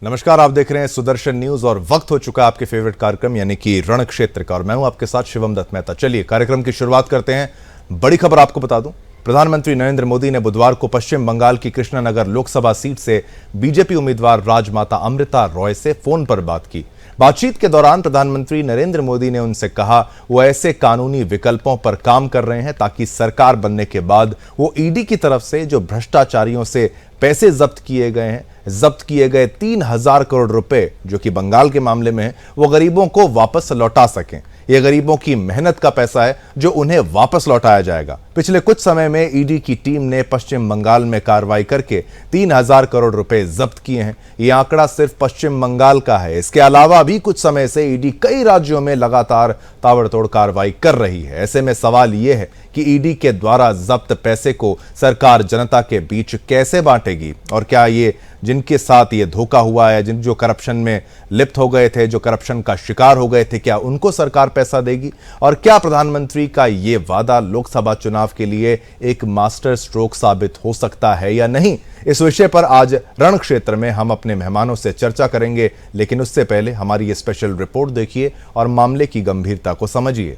नमस्कार, आप देख रहे हैं सुदर्शन न्यूज और वक्त हो चुका है आपके फेवरेट कार्यक्रम यानी कि रण क्षेत्र का। और मैं हूं आपके साथ शिवम दत्त मेहता। चलिए कार्यक्रम की शुरुआत करते हैं। बड़ी खबर आपको बता दूं, प्रधानमंत्री नरेंद्र मोदी ने बुधवार को पश्चिम बंगाल की कृष्णनगर लोकसभा सीट से बीजेपी उम्मीदवार राजमाता अमृता रॉय से फोन पर बात की। बातचीत के दौरान प्रधानमंत्री नरेंद्र मोदी ने उनसे कहा वो ऐसे कानूनी विकल्पों पर काम कर रहे हैं ताकि सरकार बनने के बाद वो ईडी की तरफ से जो भ्रष्टाचारियों से पैसे जब्त किए गए हैं, जब्त किए गए 3,000 करोड़ रुपए जो कि बंगाल के मामले में है, वो गरीबों को वापस लौटा सकें। यह गरीबों की मेहनत का पैसा है जो उन्हें वापस लौटाया जाएगा। पिछले कुछ समय में ईडी की टीम ने पश्चिम बंगाल में कार्रवाई करके 3,000 करोड़ रुपए जब्त किए हैं। यह आंकड़ा सिर्फ पश्चिम बंगाल का है। इसके अलावा भी कुछ समय से ईडी कई राज्यों में लगातार ताबड़तोड़ कार्रवाई कर रही है। ऐसे में सवाल यह है कि ईडी के द्वारा जब्त पैसे को सरकार जनता के बीच कैसे बांटेगी, और क्या ये जिनके साथ ये धोखा हुआ है, जिन जो करप्शन में लिप्त हो गए थे, जो करप्शन का शिकार हो गए थे, क्या उनको सरकार पैसा देगी? और क्या प्रधानमंत्री का ये वादा लोकसभा चुनाव के लिए एक मास्टर स्ट्रोक साबित हो सकता है या नहीं? इस विषय पर आज रण क्षेत्र में हम अपने मेहमानों से चर्चा करेंगे, लेकिन उससे पहले हमारी ये स्पेशल रिपोर्ट देखिए और मामले की गंभीरता को समझिए।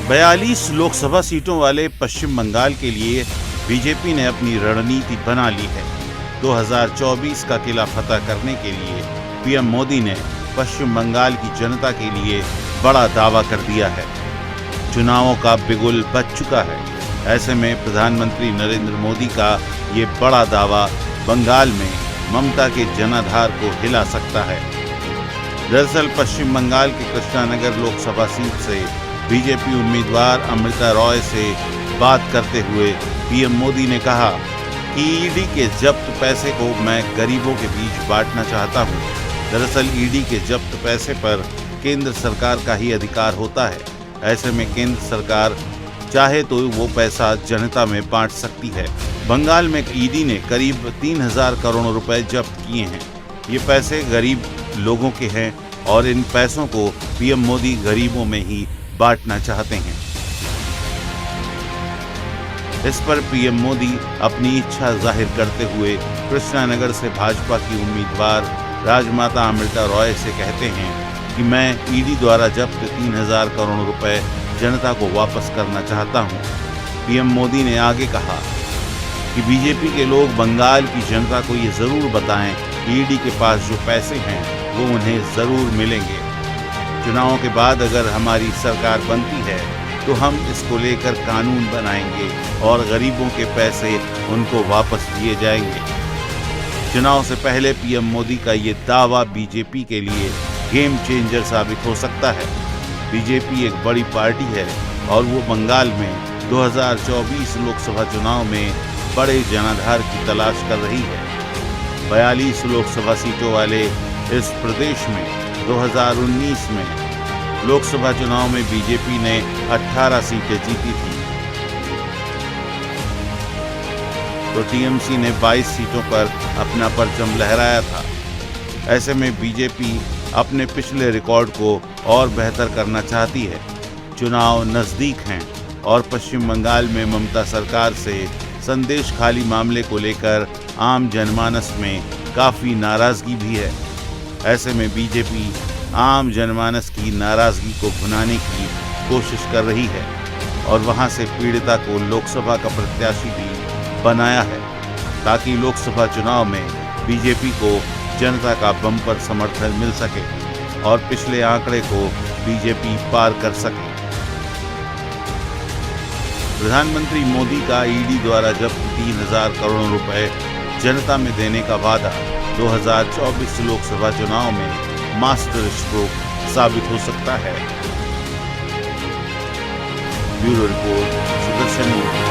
बयालीस लोकसभा सीटों वाले पश्चिम बंगाल के लिए बीजेपी ने अपनी रणनीति बना ली है। 2024 का किला फतह करने के लिए पीएम मोदी ने पश्चिम बंगाल की जनता के लिए बड़ा दावा कर दिया है। चुनावों का बिगुल बज चुका है। ऐसे में प्रधानमंत्री नरेंद्र मोदी का ये बड़ा दावा बंगाल में ममता के जनाधार को हिला सकता है। दरअसल पश्चिम बंगाल के कृष्णनगर लोकसभा सीट से बीजेपी उम्मीदवार अमृता रॉय से बात करते हुए पीएम मोदी ने कहा कि ईडी के जब्त पैसे को मैं गरीबों के बीच बांटना चाहता हूं। दरअसल ईडी के जब्त पैसे पर केंद्र सरकार का ही अधिकार होता है। ऐसे में केंद्र सरकार चाहे तो वो पैसा जनता में बांट सकती है। बंगाल में ईडी ने करीब 3,000 करोड़ रुपए जब्त किए हैं। ये पैसे गरीब लोगों के हैं और इन पैसों को पीएम मोदी गरीबों में ही बांटना चाहते हैं। इस पर पीएम मोदी अपनी इच्छा जाहिर करते हुए कृष्णनगर से भाजपा की उम्मीदवार राजमाता अमृता रॉय से कहते हैं कि मैं ईडी द्वारा जब्त 3,000 करोड़ रुपए जनता को वापस करना चाहता हूं। पीएम मोदी ने आगे कहा कि बीजेपी के लोग बंगाल की जनता को ये जरूर बताएं कि ईडी के पास जो पैसे हैं वो उन्हें जरूर मिलेंगे। चुनावों के बाद अगर हमारी सरकार बनती है तो हम इसको लेकर कानून बनाएंगे और गरीबों के पैसे उनको वापस दिए जाएंगे। चुनाव से पहले पीएम मोदी का ये दावा बीजेपी के लिए गेम चेंजर साबित हो सकता है। बीजेपी एक बड़ी पार्टी है और वो बंगाल में 2024 लोकसभा चुनाव में बड़े जनाधार की तलाश कर रही है। 42 लोकसभा सीटों वाले इस प्रदेश में 2019 में लोकसभा चुनाव में बीजेपी ने 18 सीटें जीती थी, तो टीएमसी ने 22 सीटों पर अपना परचम लहराया था। ऐसे में बीजेपी अपने पिछले रिकॉर्ड को और बेहतर करना चाहती है। चुनाव नजदीक हैं और पश्चिम बंगाल में ममता सरकार से संदेश खाली मामले को लेकर आम जनमानस में काफी नाराजगी भी है। ऐसे में बीजेपी आम जनमानस की नाराजगी को भुनाने की कोशिश कर रही है और वहां से पीड़िता को लोकसभा का प्रत्याशी भी बनाया है ताकि लोकसभा चुनाव में बीजेपी को जनता का बम्पर समर्थन मिल सके और पिछले आंकड़े को बीजेपी पार कर सके। प्रधानमंत्री मोदी का ईडी द्वारा जब्त 3,000 करोड़ रुपए जनता में देने का वादा 2024 लोकसभा चुनाव में मास्टर स्ट्रोक साबित हो सकता है। Bureau report, Sudarshan news.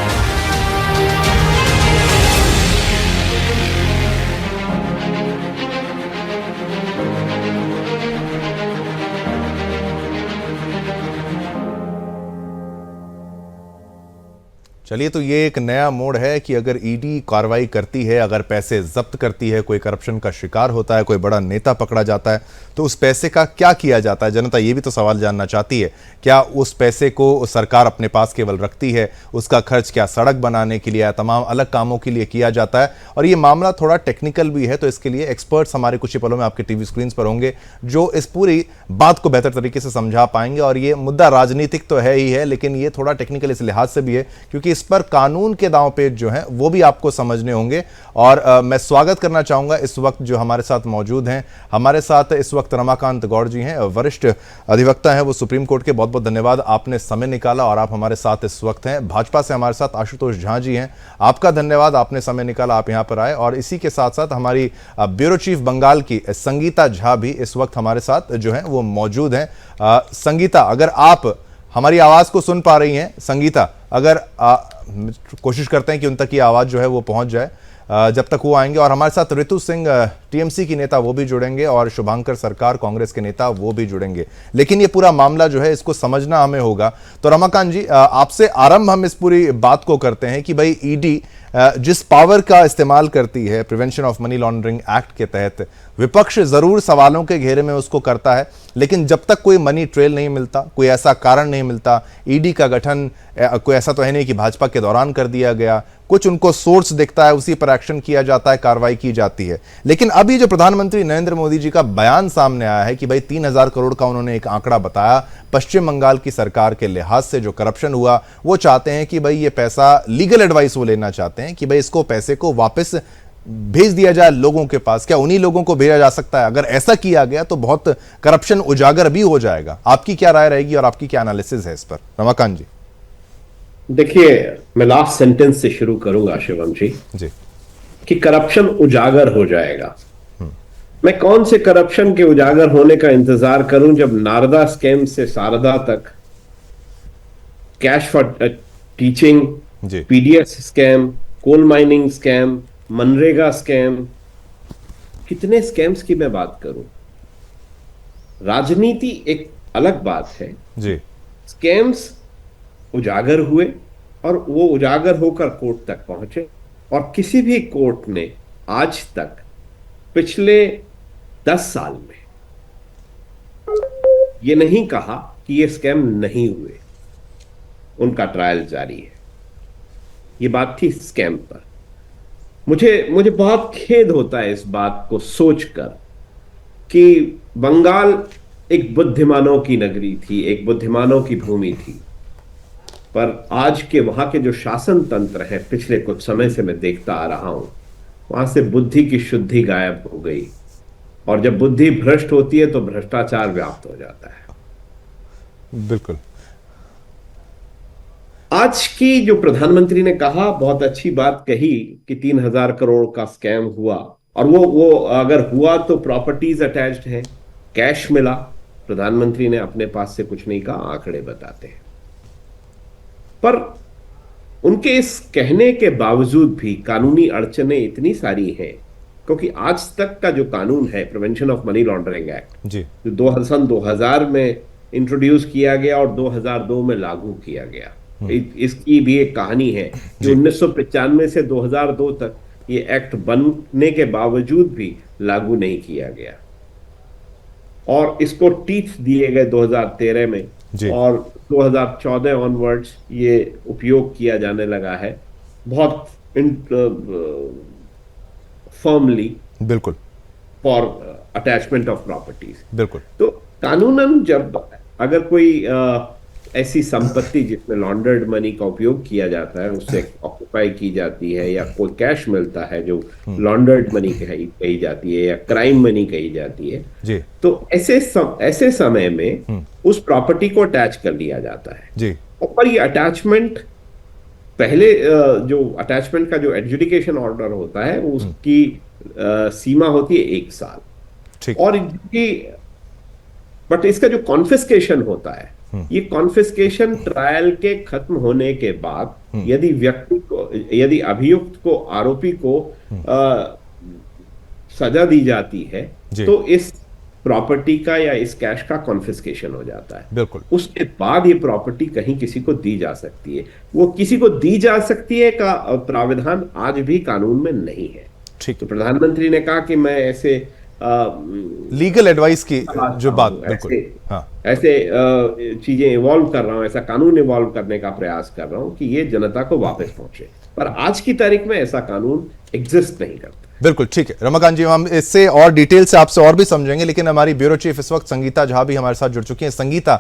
चलिए, तो ये एक नया मोड़ है कि अगर ईडी कार्रवाई करती है, अगर पैसे जब्त करती है, कोई करप्शन का शिकार होता है, कोई बड़ा नेता पकड़ा जाता है, तो उस पैसे का क्या किया जाता है? जनता ये भी तो सवाल जानना चाहती है। क्या उस पैसे को सरकार अपने पास केवल रखती है? उसका खर्च क्या सड़क बनाने के लिए या तमाम अलग कामों के लिए किया जाता है? और ये मामला थोड़ा टेक्निकल भी है, तो इसके लिए एक्सपर्ट्स हमारे कुछ ही पलों में आपके टीवी स्क्रीन पर होंगे जो इस पूरी बात को बेहतर तरीके से समझा पाएंगे। और ये मुद्दा राजनीतिक तो है ही है, लेकिन ये थोड़ा टेक्निकल इस लिहाज से भी है क्योंकि इस पर कानून के दांव पेच जो हैं वो भी आपको समझने होंगे। और मैं स्वागत करना चाहूंगा इस वक्त जो हमारे साथ मौजूद हैं। हमारे साथ इस वक्त रमाकांत गौड़ जी हैं, वरिष्ठ अधिवक्ता हैं वो सुप्रीम कोर्ट के। बहुत बहुत धन्यवाद, आपने समय निकाला और आप हमारे साथ इस वक्त हैं। भाजपा से हमारे साथ आशुतोष झा जी हैं, आपका धन्यवाद, आपने समय निकाला, आप यहां पर आए। और इसी के साथ साथ हमारी ब्यूरो चीफ बंगाल की संगीता झा भी इस वक्त हमारे साथ जो है वो मौजूद हैं। संगीता, अगर आप हमारी आवाज को सुन पा रही हैं, संगीता, अगर कोशिश करते हैं कि उन तक की आवाज जो है वो पहुंच जाए जब तक वो आएंगे। और हमारे साथ ऋतु सिंह टीएमसी की नेता वो भी जुड़ेंगे और शुभांकर सरकार कांग्रेस के नेता वो भी जुड़ेंगे। लेकिन ये पूरा मामला जो है इसको समझना हमें होगा। तो रमाकांत जी, आपसे आरंभ हम इस पूरी बात को करते हैं कि भाई ईडी जिस पावर का इस्तेमाल करती है prevention of money laundering act के तहत, विपक्ष जरूर सवालों के घेरे में उसको करता है, लेकिन जब तक कोई मनी ट्रेल नहीं मिलता, कोई ऐसा कारण नहीं मिलता, ईडी का गठन कोई ऐसा तो है नहीं कि भाजपा के दौरान कर दिया गया, कुछ उनको सोर्स दिखता है, उसी पर एक्शन किया जाता है, कार्रवाई की जाती है। लेकिन अभी जो प्रधानमंत्री नरेंद्र मोदी जी का बयान सामने आया है कि भाई 3,000 करोड़ का उन्होंने एक आंकड़ा बताया, पश्चिम बंगाल की सरकार के लिहाज से जो करप्शन हुआ, वो चाहते हैं कि भाई ये पैसा, लीगल एडवाइस वो लेना चाहते हैं कि भाई इसको पैसे को वापस भेज दिया जाए लोगों के पास। क्या उन्हीं लोगों को भेजा जा सकता है? अगर ऐसा किया गया तो बहुत करप्शन उजागर भी हो जाएगा। आपकी क्या राय रहेगी और आपकी क्या एनालिसिस है इस पर? रमाकांत जी। देखिए, मैं लास्ट सेंटेंस से शुरू करूंगा शिवम जी कि करप्शन उजागर हो जाएगा। मैं कौन से करप्शन के उजागर होने का इंतजार करूं जब नारदा स्कैम से शारदा तक, cash for teaching, PDS scam, coal mining scam, MNREGA scam, कितने स्कैम्स की मैं बात करूं। राजनीति एक अलग बात है जी। स्कैम्स उजागर हुए और वो उजागर होकर कोर्ट तक पहुंचे, और किसी भी कोर्ट ने आज तक पिछले 10 साल में ये नहीं कहा कि ये स्कैम नहीं हुए, उनका ट्रायल जारी है। ये बात थी स्कैम पर। मुझे बहुत खेद होता है इस बात को सोचकर कि बंगाल एक बुद्धिमानों की नगरी थी, एक बुद्धिमानों की भूमि थी, पर आज के वहां के जो शासन तंत्र है, पिछले कुछ समय से मैं देखता आ रहा हूं, वहां से बुद्धि की शुद्धि गायब हो गई। और जब बुद्धि भ्रष्ट होती है तो भ्रष्टाचार व्याप्त हो जाता है। बिल्कुल। आज की जो प्रधानमंत्री ने कहा, बहुत अच्छी बात कही कि 3,000 करोड़ का स्कैम हुआ, और वो अगर हुआ तो प्रॉपर्टीज अटैच्ड है, कैश मिला। प्रधानमंत्री ने अपने पास से कुछ नहीं कहा, आंकड़े बताते हैं। पर उनके इस कहने के बावजूद भी कानूनी अड़चनें इतनी सारी हैं, क्योंकि आज तक का जो कानून है prevention of money laundering act ji, जो 2000 में इंट्रोड्यूस किया गया और 2002 में लागू किया गया, इसकी भी एक कहानी है कि 1995 से 2002 तक ये एक्ट बनने के बावजूद भी लागू नहीं किया गया, और इसको टीथ दिए गए 2013 में, और 2014 ऑनवर्ड्स ये उपयोग किया जाने लगा है बहुत फर्मली, बिल्कुल, फॉर अटैचमेंट ऑफ प्रॉपर्टीज। बिल्कुल। तो कानूनन जब अगर कोई ऐसी संपत्ति जिसमें लॉन्डर्ड मनी का उपयोग किया जाता है, उससे ऑक्युपाई की जाती है, या कोई कैश मिलता है जो लॉन्डर्ड मनी कही जाती है या क्राइम मनी कही जाती है जी, तो ऐसे समय में उस प्रॉपर्टी को अटैच कर लिया जाता है जी। और पर ये अटैचमेंट, पहले जो अटैचमेंट का जो एडजुडिकेशन ऑर्डर होता है उसकी सीमा होती है 1 साल, और बट इसका जो कॉन्फिस्केशन होता है, ये कॉन्फिस्केशन ट्रायल के खत्म होने के बाद यदि व्यक्ति को, यदि अभियुक्त को, आरोपी को सजा दी जाती है, तो इस प्रॉपर्टी का या इस कैश का कॉन्फिस्केशन हो जाता है। बिल्कुल। उसके बाद ये प्रॉपर्टी कहीं किसी को दी जा सकती है। वो किसी को दी जा सकती है का प्राविधान आज भी कानून में नहीं है। ठीक। तो प्रधानमंत्री ने कहा कि मैं ऐसे लीगल एडवाइस की जो बात, बिल्कुल, ऐसे हाँ, ऐसे चीजें इवॉल्व कर रहा हूं, ऐसा कानून इवॉल्व करने का प्रयास कर रहा हूं कि ये जनता को वापस पहुंचे, पर आज की तारीख में ऐसा कानून एग्जिस्ट नहीं करता। बिल्कुल ठीक है रमाकांत जी, हम इससे और डिटेल से आपसे और भी समझेंगे, लेकिन हमारी ब्यूरो चीफ इस वक्त संगीता झा भी हमारे साथ जुड़ चुकी हैं। संगीता,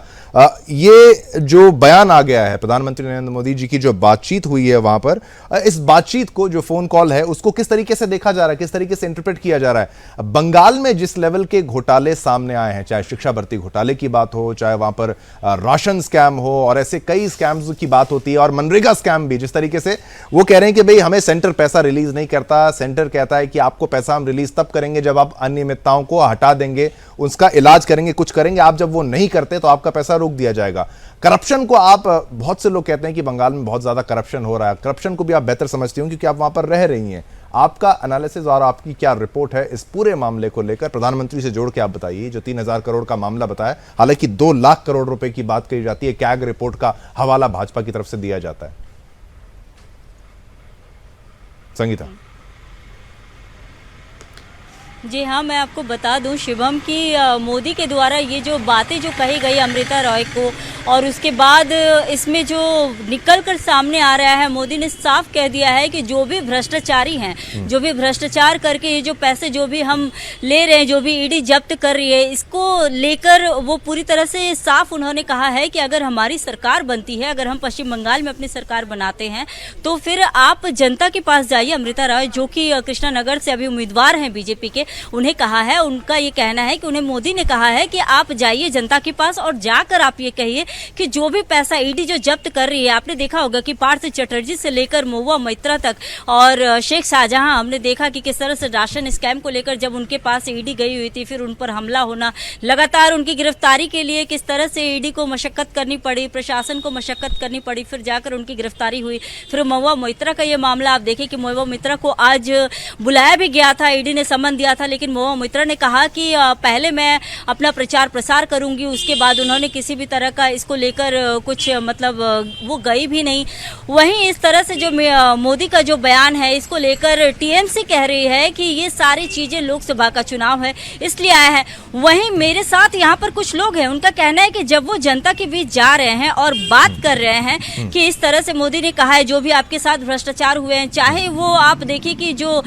ये जो बयान आ गया है प्रधानमंत्री नरेंद्र मोदी जी की जो बातचीत हुई है वहां पर, इस बातचीत को, जो फोन कॉल है, उसको किस तरीके से देखा जा रहा है, किस तरीके से इंटरप्रेट किया जा रहा है? बंगाल में जिस लेवल के घोटाले सामने आए हैं, चाहे शिक्षा भर्ती घोटाले की बात हो, चाहे वहां पर राशन स्कैम हो, और ऐसे कई स्कैम्स की बात होती है, और मनरेगा स्कैम भी, जिस तरीके से वो कह रहे हैं कि भाई हमें सेंटर पैसा रिलीज नहीं करता, सेंटर कहता है कि आपको पैसा हम रिलीज तब करेंगे जब आप अनियमितताओं को हटा देंगे, उसका इलाज करेंगे, कुछ करेंगे, आप जब वो नहीं करते तो आपका पैसा रोक दिया जाएगा। करप्शन को आप, बहुत से लोग कहते हैं कि बंगाल में बहुत ज्यादा करप्शन हो रहा है, करप्शन को भी आप बेहतर समझती हो क्योंकि आप वहां पर रह रही हैं। आपका एनालिसिस और आपकी क्या रिपोर्ट है इस पूरे मामले को लेकर? प्रधानमंत्री से जोड़ के आप बताइए, जो 3,000 करोड़ का मामला बताया, हालांकि 2 लाख करोड़ रुपए की बात कही जाती है, कैग रिपोर्ट का हवाला भाजपा की तरफ से दिया जाता है। संगीता जी हाँ, मैं आपको बता दूं शिवम कि मोदी के द्वारा ये जो बातें जो कही गई अमृता रॉय को, और उसके बाद इसमें जो निकल कर सामने आ रहा है, मोदी ने साफ कह दिया है कि जो भी भ्रष्टाचारी हैं, जो भी भ्रष्टाचार करके ये जो पैसे जो भी हम ले रहे हैं, जो भी ईडी जब्त कर रही है, इसको लेकर वो पूरी तरह से साफ उन्होंने कहा है कि अगर हमारी सरकार बनती है, अगर हम पश्चिम बंगाल में अपनी सरकार बनाते हैं, तो फिर आप जनता के पास जाइए। अमृता रॉय जो कि कृष्णानगर से अभी उम्मीदवार हैं बीजेपी के, उन्हें कहा है, उनका ये कहना है कि उन्हें मोदी ने कहा है कि आप जाइए जनता के पास और जाकर आप ये कहिए कि जो भी पैसा ईडी जो जब्त कर रही है, आपने देखा होगा कि पार्थ चटर्जी से लेकर महुआ मैत्रा तक और शेख शाहजहां, हमने देखा कि किस तरह से राशन स्कैम को लेकर जब उनके पास ईडी गई हुई थी, फिर उन पर हमला होना, लगातार उनकी गिरफ्तारी के लिए किस तरह से ईडी को मशक्कत करनी पड़ी, प्रशासन को मशक्कत करनी पड़ी, फिर जाकर उनकी गिरफ्तारी हुई। फिर महुआ मैत्रा का ये मामला आप देखें कि महुआ मैत्रा को आज बुलाया भी गया था, ईडी ने समन दिया था, लेकिन महुआ मैत्रा ने कहा कि पहले मैं अपना प्रचार प्रसार करूंगी, उसके बाद उन्होंने किसी भी तरह का इसको लेकर कुछ मतलब वो गई भी नहीं। वहीं इस तरह से जो मोदी का जो बयान है, इसको लेकर टीएमसी कह रही है कि ये सारी चीजें लोकसभा का चुनाव है इसलिए आया है। वहीं मेरे साथ यहाँ पर कुछ लोग हैं, उनका कहना है कि जब वो जनता के बीच जा रहे हैं और बात कर रहे हैं कि इस तरह से मोदी ने कहा है जो भी आपके साथ भ्रष्टाचार हुए हैं, चाहे वो आप देखिए कि जो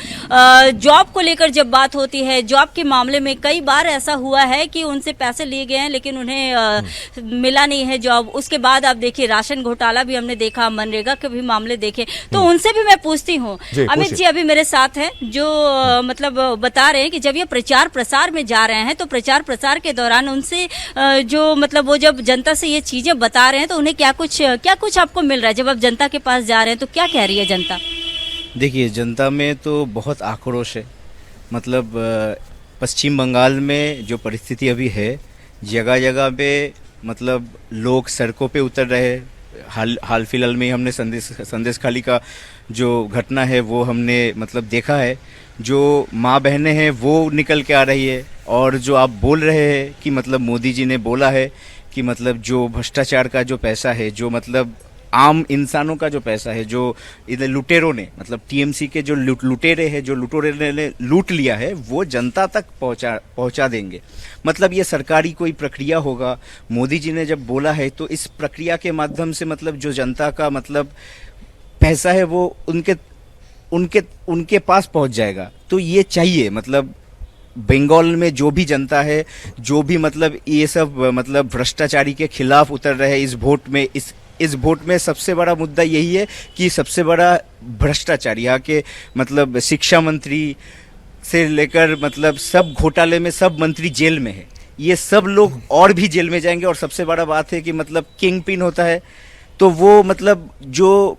जॉब को लेकर जब बात होती है, जॉब के मामले में कई बार ऐसा हुआ है कि उनसे पैसे लिए गए हैं लेकिन उन्हें मिला नहीं है जॉब। उसके बाद आप देखिए राशन घोटाला भी हमने देखा, मनरेगा के भी मामले देखे। तो उनसे भी मैं पूछती हूँ, अमित जी अभी मेरे साथ हैं जो मतलब बता रहे हैं कि जब ये प्रचार प्रसार में जा रहे हैं तो प्रचार प्रसार के दौरान उनसे जो मतलब वो जब जनता से ये चीजें बता रहे हैं तो उन्हें क्या कुछ आपको मिल रहा है? जब आप जनता के पास जा रहे हैं तो क्या कह रही है जनता? देखिए, जनता में तो बहुत आक्रोश है। मतलब पश्चिम बंगाल में जो परिस्थिति अभी है, जगह जगह पे मतलब लोग सड़कों पे उतर रहे हैं। हाल फिलहाल में ही हमने संदेशखाली का जो घटना है वो हमने मतलब देखा है। जो माँ बहनें हैं वो निकल के आ रही है, और जो आप बोल रहे हैं कि मतलब मोदी जी ने बोला है कि मतलब जो भ्रष्टाचार का जो पैसा है, जो मतलब आम इंसानों का जो पैसा है, जो इधर लुटेरों ने मतलब टीएमसी के जो लुटेरे हैं, जो लुटेरे ने लूट लिया है, वो जनता तक पहुंचा देंगे। मतलब ये सरकारी कोई प्रक्रिया होगा। मोदी जी ने जब बोला है तो इस प्रक्रिया के माध्यम से मतलब जो जनता का मतलब पैसा है वो उनके पास पहुंच जाएगा। तो ये चाहिए, मतलब बंगाल में जो भी जनता है, जो भी मतलब ये सब मतलब भ्रष्टाचारी के खिलाफ उतर रहे हैं इस वोट में, इस वोट में सबसे बड़ा मुद्दा यही है कि सबसे बड़ा भ्रष्टाचार यहाँ के मतलब शिक्षा मंत्री से लेकर मतलब सब घोटाले में सब मंत्री जेल में है। ये सब लोग और भी जेल में जाएंगे। और सबसे बड़ा बात है कि मतलब किंग पिन होता है तो वो मतलब जो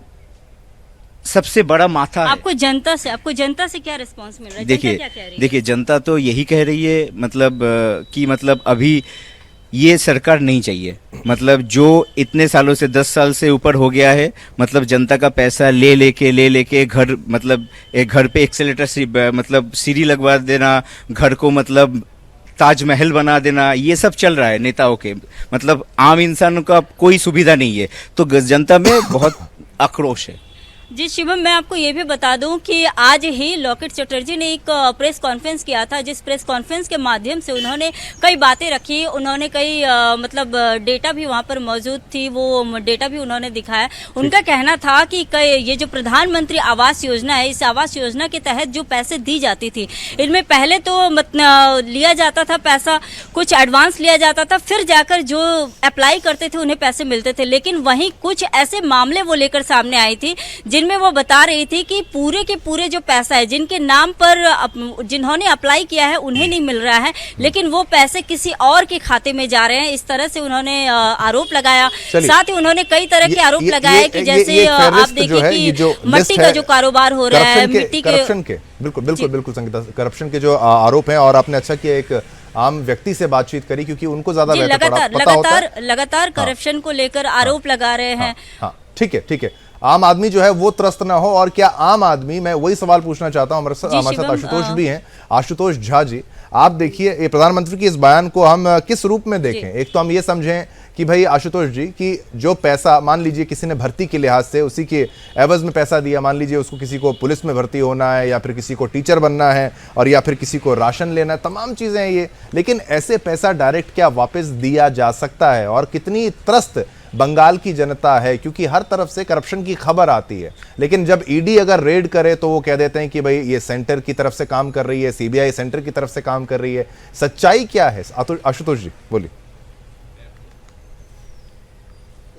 सबसे बड़ा माथा है। आपको जनता से क्या रिस्पांस मिल रहा है? देखिए जनता तो यही कह रही है मतलब कि मतलब अभी ये सरकार नहीं चाहिए। मतलब जो इतने सालों से 10 साल से ऊपर हो गया है, मतलब जनता का पैसा ले लेके घर मतलब एक घर पे एक्सेलेटर मतलब सीढ़ी लगवा देना, घर को मतलब ताजमहल बना देना, ये सब चल रहा है नेताओं के। मतलब आम इंसान का कोई सुविधा नहीं है, तो जनता में बहुत आक्रोश है। जी शिवम, मैं आपको ये भी बता दूं कि आज ही लॉकेट चटर्जी ने एक प्रेस कॉन्फ्रेंस किया था, जिस प्रेस कॉन्फ्रेंस के माध्यम से उन्होंने कई बातें रखी, उन्होंने कई मतलब डेटा भी वहां पर मौजूद थी, वो डेटा भी उन्होंने दिखाया। उनका कहना था कि ये जो प्रधानमंत्री आवास योजना है, इस आवास योजना के तहत जो पैसे दी जाती थी, इनमें पहले तो लिया जाता था पैसा, कुछ एडवांस लिया जाता था, फिर जाकर जो अप्लाई करते थे उन्हें पैसे मिलते थे। लेकिन वहीं कुछ ऐसे मामले वो लेकर सामने आई थी जिनमें वो बता रही थी कि पूरे के पूरे जो पैसा है, जिनके नाम पर जिन्होंने अप्लाई किया है उन्हें नहीं मिल रहा है, लेकिन वो पैसे किसी और के खाते में जा रहे हैं, इस तरह से उन्होंने आरोप लगाया। साथ ही उन्होंने कई तरह के आरोप लगाए कि जैसे आप देखिए कि मट्टी का जो कारोबार हो रहा है, मिट्टी के बिल्कुल बिल्कुल बिल्कुल संगीता, करप्शन के जो आरोप हैं, और आपने अच्छा किया एक आम व्यक्ति से बातचीत करी, क्योंकि उनको ज्यादा लगातार करप्शन को लेकर आरोप लगा रहे हैं। ठीक है, ठीक है, आम आदमी जो है वो त्रस्त ना हो। और क्या आम आदमी, मैं वही सवाल पूछना चाहता हूं, हमारे साथ आशुतोष भी हैं, आशुतोष झा जी, आप देखिए ये प्रधानमंत्री की इस बयान को हम किस रूप में देखें? एक तो हम ये समझें कि भाई आशुतोष जी, कि जो पैसा मान लीजिए किसी ने भर्ती के लिहाज से उसी के एवज में पैसा दिया, मान लीजिए उसको किसी को पुलिस में भर्ती होना है, या फिर किसी को टीचर बनना है, और या फिर किसी को राशन लेना है, तमाम चीजें हैं ये, लेकिन ऐसे पैसा डायरेक्ट क्या वापस दिया जा सकता है? और कितनी त्रस्त बंगाल की जनता है, क्योंकि हर तरफ से करप्शन की खबर आती है, लेकिन जब ईडी अगर रेड करे तो वो कह देते हैं कि भाई ये सेंटर की तरफ से काम कर रही है, सीबीआई सेंटर की तरफ से काम कर रही है। सच्चाई क्या है आशुतोष जी, बोलिए।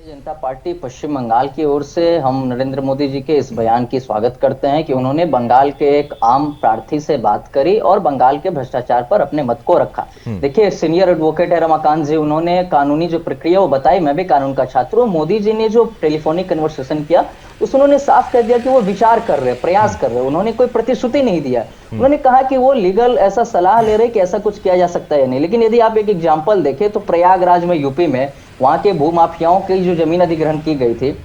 जनता पार्टी पश्चिम बंगाल की ओर से हम नरेंद्र मोदी जी के इस बयान की स्वागत करते हैं कि उन्होंने बंगाल के एक आम प्रार्थी से बात करी और बंगाल के भ्रष्टाचार पर अपने मत को रखा। देखिए, सीनियर एडवोकेट है रमाकांत जी, उन्होंने कानूनी जो प्रक्रिया वो बताई। मैं भी कानून का छात्र हूँ। मोदी जी ने जो टेलीफोनिक कन्वर्सेशन किया उसमें उन्होंने साफ कह दिया कि वो विचार कर रहे, प्रयास कर रहे। उन्होंने कोई प्रतिश्रुति नहीं दिया। उन्होंने कहा कि वो लीगल ऐसा सलाह ले रहे कि ऐसा कुछ किया जा सकता है या नहीं। लेकिन यदि आप एक एग्जाम्पल देखें तो प्रयागराज में, यूपी में, वहां के भूमाफियाओं की जो जमीन अधिग्रहण की गई थी,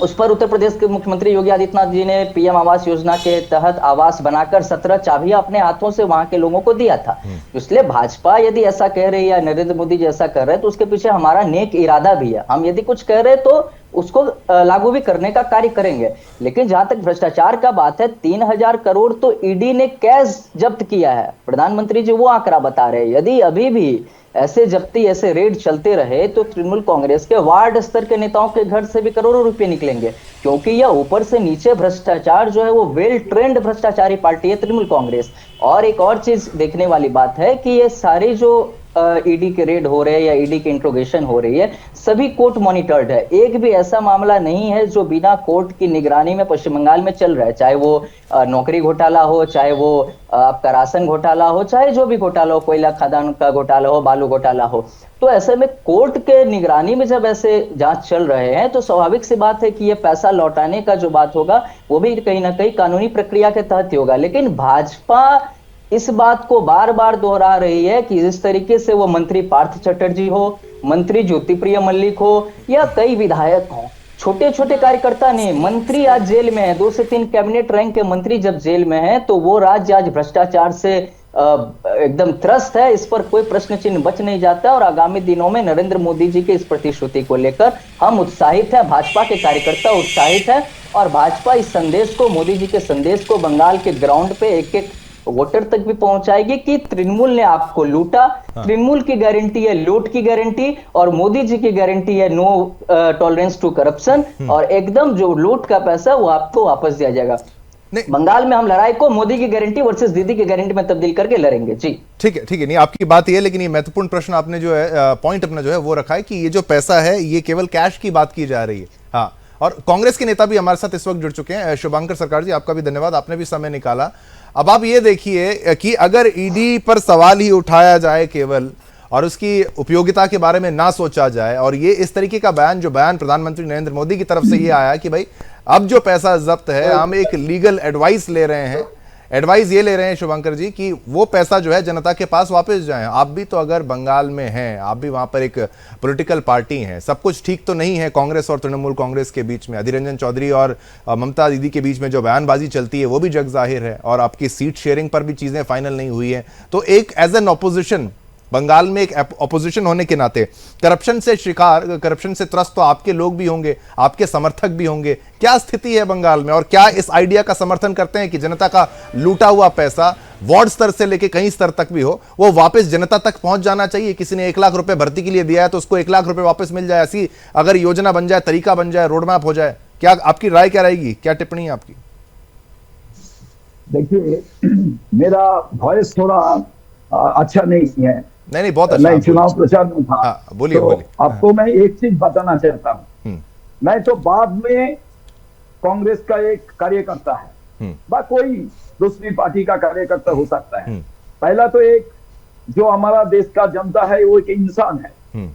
उस पर उत्तर प्रदेश के मुख्यमंत्री योगी आदित्यनाथ जी ने पीएम आवास योजना के तहत आवास बनाकर 17 चाबियां अपने हाथों से वहां के लोगों को दिया था। इसलिए भाजपा यदि ऐसा कह रही है, नरेंद्र मोदी जी ऐसा कर रहे हैं, तो उसके पीछे हमारा नेक इरादा भी है। हम यदि कुछ कह रहे हैं तो उसको लागू भी करने का कार्य करेंगे। लेकिन जहां तक भ्रष्टाचार का बात है, 3000 करोड़ तो ईडी ने कैश जब्त किया है। प्रधानमंत्री जी वो आंकड़ा बता रहे हैं। यदि अभी भी ऐसे जब्ती, ऐसे रेड चलते रहे तो तृणमूल कांग्रेस के वार्ड स्तर के नेताओं के घर से भी करोड़ों रुपए निकलेंगे, क्योंकि यह ऊपर से नीचे भ्रष्टाचार जो है वो वेल ट्रेंड भ्रष्टाचारी पार्टी है तृणमूल कांग्रेस। और एक और चीज देखने वाली बात है कि ये सारी जो ईडी के रेड हो रहे हैं या ईडी की इंट्रोगेशन हो रही है, सभी कोर्ट मॉनिटर्ड है। एक भी ऐसा मामला नहीं है जो बिना कोर्ट की निगरानी में पश्चिम बंगाल में चल रहा है, चाहे वो नौकरी घोटाला हो, चाहे वो आपका राशन घोटाला हो, चाहे जो भी घोटाला हो, कोयला खदान का घोटाला हो, बालू घोटाला हो। तो ऐसे में कोर्ट के निगरानी में जब ऐसे जांच चल रहे हैं तो स्वाभाविक सी बात है कि ये पैसा लौटाने का जो बात होगा वो भी कहीं ना कहीं कानूनी प्रक्रिया के तहत ही होगा। लेकिन भाजपा इस बात को बार बार दोहरा रही है कि जिस तरीके से वो मंत्री पार्थ चटर्जी हो, मंत्री ज्योतिप्रिय मल्लिक हो, या कई विधायक हो, छोटे छोटे कार्यकर्ता नहीं, मंत्री आज जेल में है। 2 से 3 कैबिनेट रैंक के मंत्री जब जेल में हैं तो वो राज्य आज भ्रष्टाचार से एकदम त्रस्त है। इस पर कोई प्रश्न चिन्ह बच नहीं जाता। और आगामी दिनों में नरेंद्र मोदी जी की इस प्रतिश्रुति को लेकर हम उत्साहित हैं, भाजपा के कार्यकर्ता उत्साहित हैं, और भाजपा इस संदेश को, मोदी जी के संदेश को बंगाल के ग्राउंड पे एक एक वोटर तक भी पहुंचाएगी कि तृणमूल ने आपको लूटा। तृणमूल की गारंटी है लूट की गारंटी, और मोदी जी की गारंटी है नो टॉलरेंस टू करप्शन, और एकदम जो लूट का पैसा वो आपको वापस दिया जाएगा। बंगाल में हम लड़ाई को मोदी की गारंटी वर्सेस दीदी की गारंटी में तब्दील करके लड़ेंगे। जी ठीक है, नहीं आपकी बात ये, लेकिन ये महत्वपूर्ण प्रश्न आपने जो है पॉइंट अपना जो है वो रखा है कि ये जो पैसा है ये केवल कैश की बात की जा रही है। हाँ, और कांग्रेस के नेता भी हमारे साथ इस वक्त जुड़ चुके हैं। शुभांकर सरकार जी, आपका भी धन्यवाद, आपने भी समय निकाला। अब आप ये देखिए कि अगर ईडी पर सवाल ही उठाया जाए केवल, और उसकी उपयोगिता के बारे में ना सोचा जाए, और ये इस तरीके का बयान, जो बयान प्रधानमंत्री नरेंद्र मोदी की तरफ से ये आया कि भाई अब जो पैसा जब्त है, हम एक लीगल एडवाइस ले रहे हैं, एडवाइस ये ले रहे हैं शुभंकर जी कि वो पैसा जो है जनता के पास वापस जाए। आप भी तो अगर बंगाल में हैं, आप भी वहां पर एक पॉलिटिकल पार्टी हैं, सब कुछ ठीक तो नहीं है कांग्रेस और तृणमूल कांग्रेस के बीच में, अधीर रंजन चौधरी और ममता दीदी के बीच में जो बयानबाजी चलती है वो भी जग जाहिर है, और आपकी सीट शेयरिंग पर भी चीजें फाइनल नहीं हुई है। तो एक एज एन ऑपोजिशन बंगाल में एक ऑपोजिशन होने के नाते करप्शन से शिकार, करप्शन से त्रस्त तो आपके लोग भी होंगे, आपके समर्थक भी होंगे। क्या स्थिति है बंगाल में और क्या इस आइडिया का समर्थन करते हैं कि जनता का लूटा हुआ पैसा वार्ड स्तर से लेके कहीं स्तर तक भी हो, वो वापस जनता तक पहुंच जाना चाहिए? किसी ने 1 लाख रुपए भर्ती के लिए दिया है तो उसको 1 लाख रुपए वापस मिल जाए, ऐसी अगर योजना बन जाए, तरीका बन जाए, रोड मैप हो जाए, क्या आपकी राय क्या रहेगी, क्या टिप्पणी है आपकी? देखिए, मेरा वॉइस थोड़ा अच्छा नहीं है। नहीं, बहुत अच्छा। मैं चुनाव प्रचार में था। हाँ, बोलिए तो बोलिए। आपको मैं एक चीज बताना चाहता हूँ। मैं तो बाद में कांग्रेस का एक कार्यकर्ता है, बा कोई दूसरी पार्टी का कार्यकर्ता हो सकता है। पहला तो एक जो हमारा देश का जनता है वो एक इंसान है।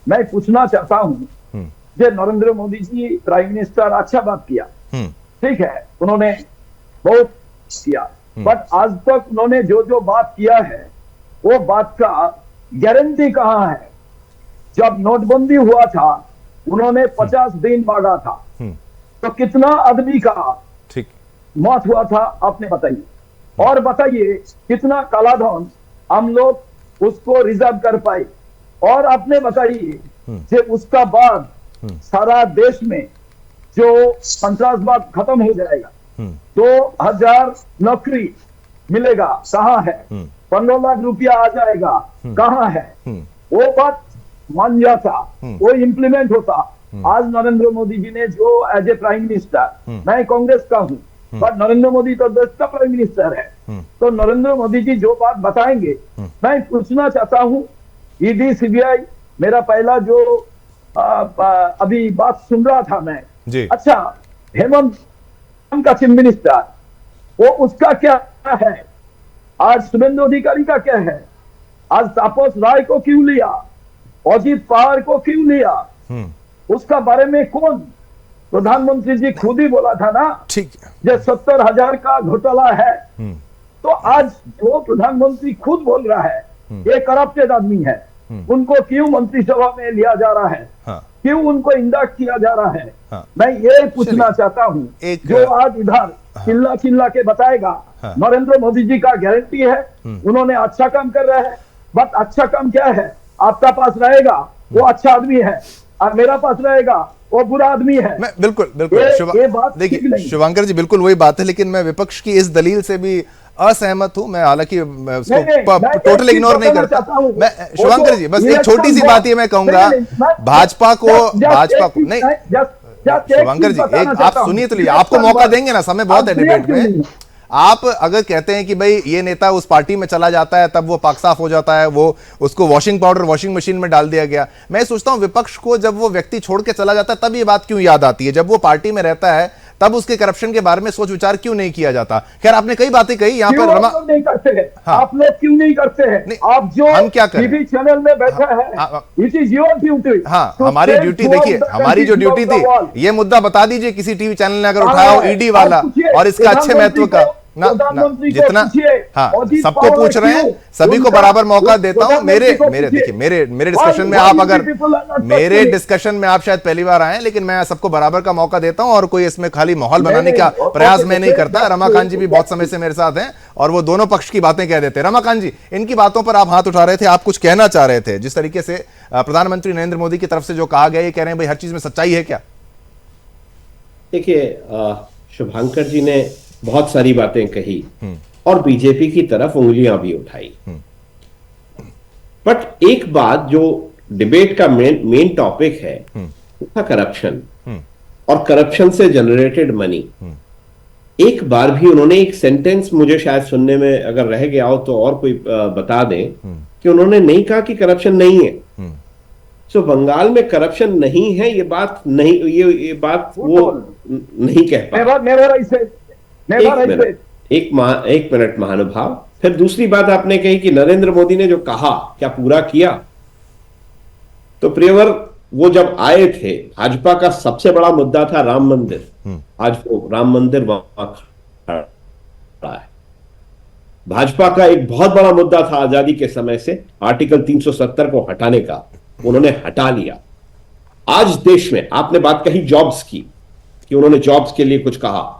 मैं पूछना चाहता हूँ, जो नरेंद्र मोदी जी प्राइम मिनिस्टर अच्छा बात किया, ठीक है, उन्होंने बहुत किया, बट आज तक उन्होंने जो जो बात किया है वो बात का गारंटी कहां है? जब नोटबंदी हुआ था उन्होंने 50 दिन मांगा था, तो कितना आदमी का ठीक मौत हुआ था आपने बताइए। और बताइए कितना कालाधन हम लोग उसको रिजर्व कर पाए। और आपने बताइए कि उसका बाद सारा देश में जो संतरासवाद खत्म हो जाएगा, 2000 नौकरी मिलेगा, कहाँ है? 15 लाख रुपया आ जाएगा, कहाँ है? वो बात मान जाता, वो इम्प्लीमेंट होता। आज नरेंद्र मोदी जी ने जो एज ए प्राइम मिनिस्टर, मैं कांग्रेस का हूँ, पर नरेंद्र मोदी तो देश का प्राइम मिनिस्टर है, तो नरेंद्र मोदी जी जो बात बताएंगे, मैं पूछना चाहता हूँ, ईडी सीबीआई, मेरा पहला जो अभी बात सुन रहा था मैं, अच्छा, हेमंत का चीफ मिनिस्टर, वो उसका क्या है? आज शुभेंदु अधिकारी का क्या है? आज तापस राय को क्यों लिया? अजीत पवार को क्यों लिया? उसका बारे में कौन? प्रधानमंत्री जी खुद ही बोला था ना, ठीक, जो 70,000 का घोटाला है। तो आज जो प्रधानमंत्री खुद बोल रहा है ये करप्टेड आदमी है, उनको क्यों मंत्रिसभा में लिया जा रहा है? क्यों उनको इंडक्ट किया जा रहा है? मैं ये पूछना चाहता हूँ, जो आज इधर चिल्ला चिल्ला के बताएगा नरेंद्र मोदी जी का गारंटी है, उन्होंने अच्छा काम कर रहे हैं, बट अच्छा काम क्या है? आपका पास रहेगा वो अच्छा आदमी है और मेरा पास रहेगा वो बुरा आदमी है। मैं बिल्कुल देखिए शिवांकर जी, बिल्कुल वही बात है, लेकिन मैं विपक्ष की इस दलील से भी असहमत हूं। मैं हालांकि उसको टोटल इग्नोर नहीं करता। मैं शिवांकर जी, बस एक छोटी सी बात ये मैं कहूंगा, भाजपा को नहीं, शिवांकर जी एक आप सुनिए तो, आपको मौका देंगे ना, समय बहुत है डिबेट में। आप अगर कहते हैं कि भाई ये नेता उस पार्टी में चला जाता है तब वो पाक साफ हो जाता है, वो उसको वॉशिंग पाउडर वॉशिंग मशीन में डाल दिया गया, मैं सोचता हूं विपक्ष को जब वो व्यक्ति छोड़ के चला जाता है तब ये बात क्यों याद आती है? जब वो पार्टी में रहता है तब उसके करप्शन के बारे में सोच विचार क्यों नहीं किया जाता? खैर, आपने कई बातें कही यहाँ पर। रमा नहीं करते हैं, आप लोग क्यों नहीं करते हैं? आप जो हम क्या करें? टीवी चैनल में बैठे हैं, इट इज योर ड्यूटी। हाँ, हमारी ड्यूटी देखिए, हमारी जो ड्यूटी थी, ये मुद्दा बता दीजिए किसी टीवी चैनल ने अगर उठाया हो ईडी वाला और इसका अच्छे महत्व का ना जितना, हाँ, सबको पूछ रहे हैं, सभी को बराबर मौका देता हूं। मेरे डिस्कशन में आप अगर मेरे डिस्कशन में आप शायद पहली बार आए, लेकिन मैं सबको बराबर का मौका देता हूं और कोई इसमें खाली माहौल बनाने का प्रयास मैं नहीं करता। रमाकांत जी भी बहुत समय से मेरे साथ हैं और वो दोनों पक्ष की बातें कह देते हैं। रमाकांत जी, इनकी बातों पर आप हाथ उठा रहे थे, आप कुछ कहना चाह रहे थे, जिस तरीके से प्रधानमंत्री नरेंद्र मोदी की तरफ से जो कहा गया, ये कह रहे हैं भाई हर चीज में सच्चाई है क्या? देखिए, शुभांकर जी ने बहुत सारी बातें कही और बीजेपी की तरफ उंगलियां भी उठाई, बट एक बात जो डिबेट का मेन टॉपिक है वो था करप्शन और करप्शन से जनरेटेड मनी। एक बार भी उन्होंने एक सेंटेंस, मुझे शायद सुनने में अगर रह गया हो तो और कोई बता दें, कि उन्होंने नहीं कहा कि करप्शन नहीं है। सो बंगाल में करप्शन नहीं है ये बात नहीं, ये बात वो नहीं कह पाए। एक मिनट महानुभाव। फिर दूसरी बात आपने कही कि नरेंद्र मोदी ने जो कहा क्या पूरा किया? तो प्रियवर, वो जब आए थे, भाजपा का सबसे बड़ा मुद्दा था राम मंदिर। आज वो राम मंदिर वहां खड़ा है। भाजपा का एक बहुत बड़ा मुद्दा था आजादी के समय से आर्टिकल 370 को हटाने का, उन्होंने हटा लिया। आज देश में आपने बात कही जॉब्स की, कि उन्होंने जॉब्स के लिए कुछ कहा।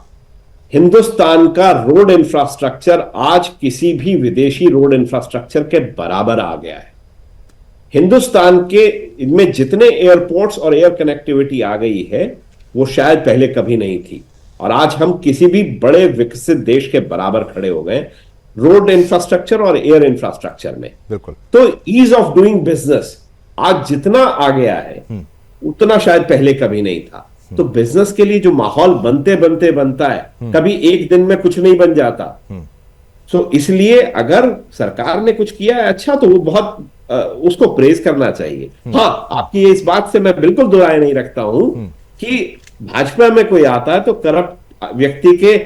हिंदुस्तान का रोड इंफ्रास्ट्रक्चर आज किसी भी विदेशी रोड इंफ्रास्ट्रक्चर के बराबर आ गया है। हिंदुस्तान के इनमें जितने एयरपोर्ट्स और एयर कनेक्टिविटी आ गई है वो शायद पहले कभी नहीं थी, और आज हम किसी भी बड़े विकसित देश के बराबर खड़े हो गए रोड इंफ्रास्ट्रक्चर और एयर इंफ्रास्ट्रक्चर में। बिल्कुल। तो ईज ऑफ डूइंग बिजनेस आज जितना आ गया है उतना शायद पहले कभी नहीं था। तो बिजनेस के लिए जो माहौल बनते बनते बनता है, कभी एक दिन में कुछ नहीं बन जाता। तो इसलिए अगर सरकार ने कुछ किया है अच्छा, तो वो बहुत उसको प्रेज करना चाहिए। हाँ, आपकी इस बात से मैं बिल्कुल दो राय नहीं रखता हूं कि भाजपा में कोई आता है तो करप्ट व्यक्ति के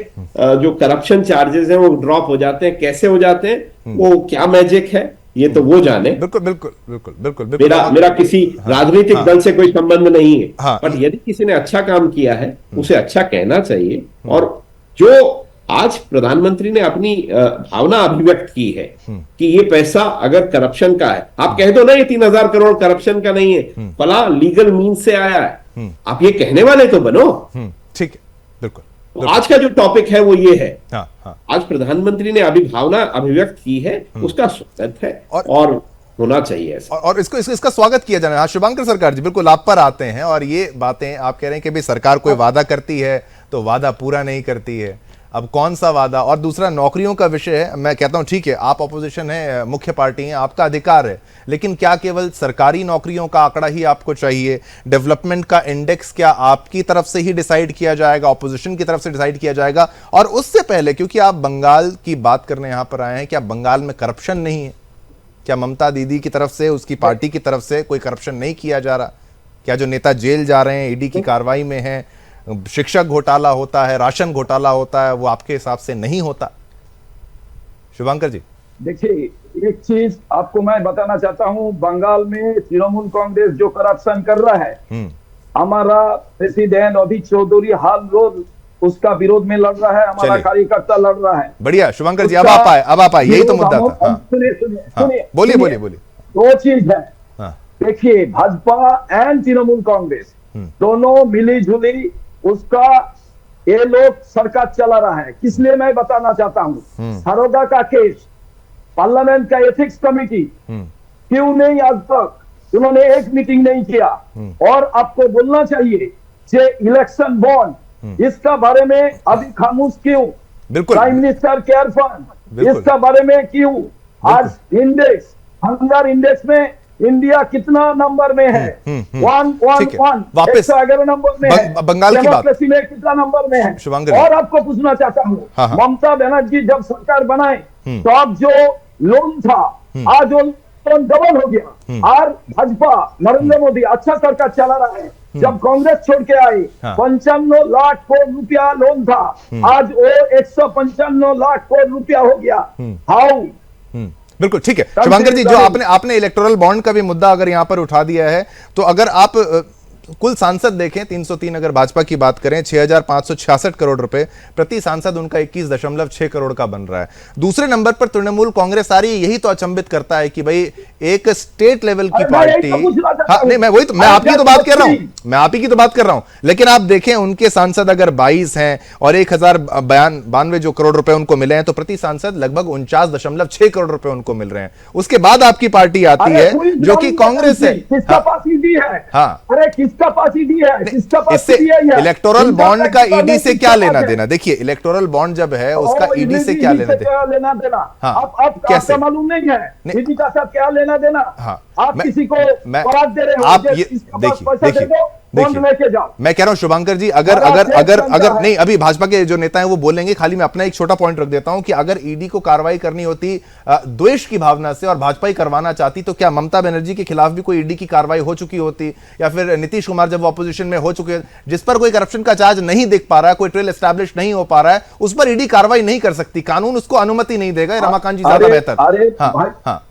जो करप्शन चार्जेस हैं वो ड्रॉप हो जाते हैं। कैसे हो जाते हैं, वो क्या मैजिक है, ये तो वो जाने। बिल्कुल बिल्कुल बिल्कुल बिल्कुल बिल्कुल। मेरा किसी राजनीतिक दल से कोई संबंध नहीं है। हाँ। पर यदि किसी ने अच्छा काम किया है उसे अच्छा कहना चाहिए। और जो आज प्रधानमंत्री ने अपनी भावना अभिव्यक्त की है कि ये पैसा अगर करप्शन का है, आप कह दो ना ये 3,000 करोड़ करप्शन का नहीं है, फला लीगल मीन्स से आया है, आप ये कहने वाले तो बनो। ठीक है, बिल्कुल। तो आज का जो टॉपिक है वो ये है। हाँ, हाँ। आज प्रधानमंत्री ने अभी भावना अभिव्यक्त की है, उसका स्वागत है और होना चाहिए ऐसा। और इसका स्वागत किया जाना है। हाँ, शुभंकर सरकार जी, बिल्कुल आप पर आते हैं। और ये बातें आप कह रहे हैं कि भाई सरकार कोई वादा करती है तो वादा पूरा नहीं करती है। अब कौन सा वादा, और दूसरा नौकरियों का विषय है। मैं कहता हूं ठीक है, आप ऑपोजिशन है, मुख्य पार्टी है, आपका अधिकार है, लेकिन क्या केवल सरकारी नौकरियों का आंकड़ा ही आपको चाहिए? डेवलपमेंट का इंडेक्स क्या आपकी तरफ से ही डिसाइड किया जाएगा, ऑपोजिशन की तरफ से डिसाइड किया जाएगा? और उससे पहले, क्योंकि आप बंगाल की बात करने यहां पर आए हैं, क्या बंगाल में करप्शन नहीं है? क्या ममता दीदी की तरफ से, उसकी पार्टी की तरफ से कोई करप्शन नहीं किया जा रहा? क्या जो नेता जेल जा रहे हैं, ईडी की कार्रवाई में है, शिक्षक घोटाला होता है, राशन घोटाला होता है, वो आपके हिसाब से नहीं होता? शुभंकर जी, देखिए एक चीज आपको मैं बताना चाहता हूं, बंगाल में तृणमूल कांग्रेस जो करप्शन कर रहा है, हमारा प्रेसिडेंट अधीर चौधरी हाल रोज उसका विरोध में लड़ रहा है, हमारा कार्यकर्ता लड़ रहा है। बढ़िया शुभंकर जी, अब आप आए, यही तो मुद्दा था। सुनिए, बोलिए। दो चीज है। देखिए, भाजपा एंड तृणमूल कांग्रेस दोनों मिली जुली उसका ये लोग सरकार चला रहा है। किस लिए मैं बताना चाहता हूं, सरोदा का केस, पार्लियामेंट का एथिक्स कमेटी क्यों नहीं आज तक उन्होंने एक मीटिंग नहीं किया? और आपको बोलना चाहिए जे इलेक्शन बॉन्ड, इसका बारे में अभी खामोश क्यों? बिल्कुल। प्राइम मिनिस्टर केयर फंड, इसका बारे में क्यों? आज इंडेक्स, हंगर इंडेक्स में इंडिया कितना नंबर में है? 111 नंबर में है। बंगाल की बात में कितना नंबर में है? और आपको पूछना चाहता हूँ, ममता बनर्जी जब सरकार बनाए तो अब जो लोन था आज वो लोन डबल हो गया। और भाजपा नरेंद्र मोदी अच्छा सरकार चला रहा है। जब कांग्रेस छोड़ के आई 55 लाख करोड़ रुपया लोन था, आज वो 155 लाख करोड़ रुपया हो गया। हाउ? बिल्कुल ठीक है शुभंकर जी, जो आपने इलेक्टोरल बॉन्ड का भी मुद्दा अगर यहां पर उठा दिया है, तो अगर आप कुल सांसद देखें 303, अगर भाजपा की बात करें 6,566 करोड़ रुपए प्रति सांसद, उनका 21.6 करोड़ का बन रहा है। दूसरे नंबर पर तृणमूल कांग्रेस आ रही है। यही तो अचंभित करता है कि भाई एक स्टेट लेवल की पार्टी, हाँ नहीं मैं वही तो, मैं आपकी तो बात कर रहा हूं, लेकिन आप देखें उनके सांसद अगर 22 हैं और 1,092 जो करोड़ रुपए उनको मिले हैं, तो प्रति सांसद लगभग 49.6 करोड़ रुपए उनको मिल रहे हैं। उसके बाद आपकी पार्टी आती है जो कि कांग्रेस है। इससे इलेक्टोरल बॉन्ड का ईडी से क्या लेना देना? देखिए इलेक्टोरल बॉन्ड जब है उसका ईडी से क्या लेना देना? हाँ, कैसे मालूम नहीं है ईडी का साथ क्या लेना देना? हाँ, आप किसी को बरात दे रहे हो, आप ये देखिए मैं कह रहा हूं शुभंकर जी, अगर नहीं, अभी भाजपा के जो नेता हैं वो बोलेंगे, खाली मैं अपना एक छोटा पॉइंट रख देता हूं कि अगर ईडी को कार्रवाई करनी होती द्वेष की भावना से और भाजपा ही करवाना चाहती, तो क्या ममता बनर्जी के खिलाफ भी कोई ईडी की कार्रवाई हो चुकी होती? या फिर नीतीश कुमार जब ऑपोजिशन में हो चुके, जिस पर कोई करप्शन का चार्ज नहीं दिख पा रहा है, कोई ट्रेल एस्टैब्लिश नहीं हो पा रहा है, उस पर ईडी कार्रवाई नहीं कर सकती, कानून उसको अनुमति नहीं देगा। रमाकांत जी ज्यादा बेहतर। हाँ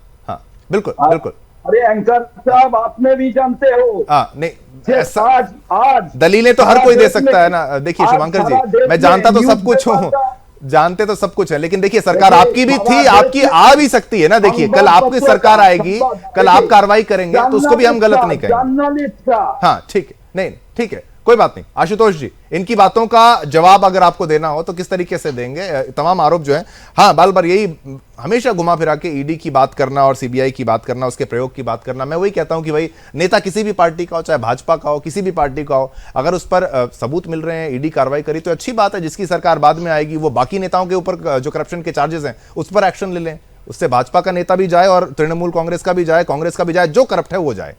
बिल्कुल। अरे एंकर साहब, आपने भी जानते हो। नहीं, आज दलीलें तो हर कोई दे सकता है ना। देखिए शुभंकर जी, मैं जानता तो सब कुछ हूं, जानते तो सब कुछ है, लेकिन देखिए सरकार आपकी भी थी, आपकी आ भी सकती है ना। देखिए कल आपकी सरकार आएगी, कल आप कार्रवाई करेंगे तो उसको भी हम गलत नहीं कहेंगे। हाँ ठीक है, नहीं ठीक है, कोई बात नहीं। आशुतोष जी, इनकी बातों का जवाब अगर आपको देना हो तो किस तरीके से देंगे? तमाम आरोप जो है, हाँ, बार बार यही हमेशा घुमा फिरा के ईडी की बात करना और सीबीआई की बात करना, उसके प्रयोग की बात करना। मैं वही कहता हूं कि भाई नेता किसी भी पार्टी का हो, चाहे भाजपा का हो, किसी भी पार्टी का हो, अगर उस पर सबूत मिल रहे हैं, ईडी कार्रवाई करी तो अच्छी बात है। जिसकी सरकार बाद में आएगी वो बाकी नेताओं के ऊपर जो करप्शन के चार्जेस हैं उस पर एक्शन ले लें। उससे भाजपा का नेता भी जाए और तृणमूल कांग्रेस का भी जाए, कांग्रेस का भी जाए, जो करप्ट है वो जाए।